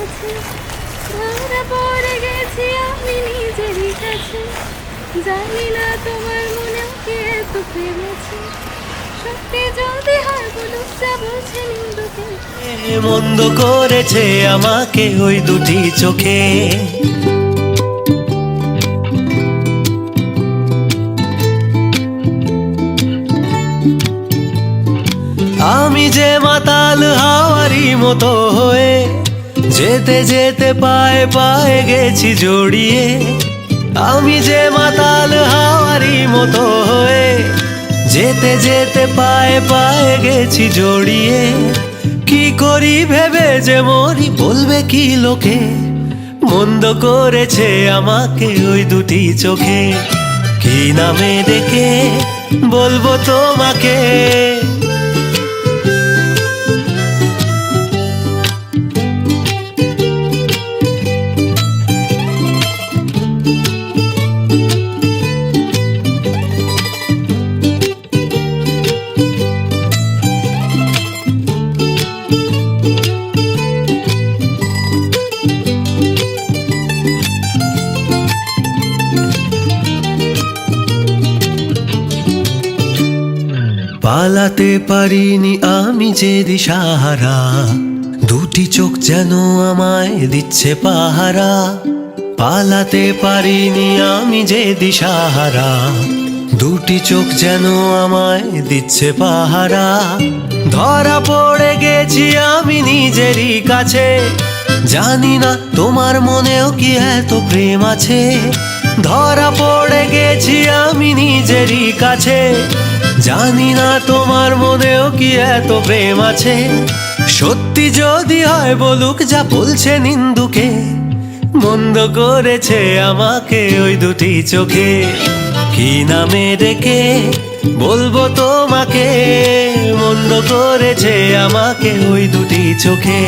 কাছে, ধরা পড়ে গেছি আমি নিজেরই কাছে। জানি না তোমার মনেও কি এত প্রেম আছে, সত্যি যদি হয় বলুক যা বলছে নিন্দুকে। মন্দ করেছে আমাকে ওই দুটি চোখে। আমি যে মাতাল হাওয়ারি মতো হয়ে যেতে যেতে পায়ে পায়ে গেছি জড়িয়ে। আমি যে মাতাল হাওয়ারি মতো হয়ে যেতে যেতে পায়ে পায়ে গেছি জড়িয়ে। কি করি ভেবে যে মরি বলবে কি লোকে, মন্দ করেছে আমাকে ওই দুটি চোখে। কি নামে ডেকে বলবো তোমাকে, পালাতে পারিনি আমি যে দিশাহারা। দুটি চোখ যেন আমায় দিচ্ছে পাহারা। পালাতে পারিনি আমি যে দিশাহারা। দুটি চোখ যেন আমায় দিচ্ছে পাহারা। ধরা পড়ে গেছি আমি নিজেরই কাছে, জানি না তোমার মনেও কি এত প্রেম আছে। ধরা পড়ে গেছি আমি নিজেরই কাছে, জানি না তোমার মনেও কি এত প্রেম আছে। সত্যি যদি হয় বলুক যা বলছে নিন্দুকে, মন্দ করেছে আমাকে ওই দুটি চোখে। কি নামে ডেকে বলবো তোমাকে, মন্দ করেছে আমাকে ওই দুটি চোখে।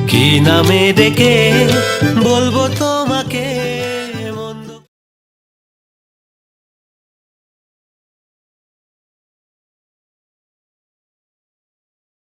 কি নামে ডেকে বলবো তোমাকে।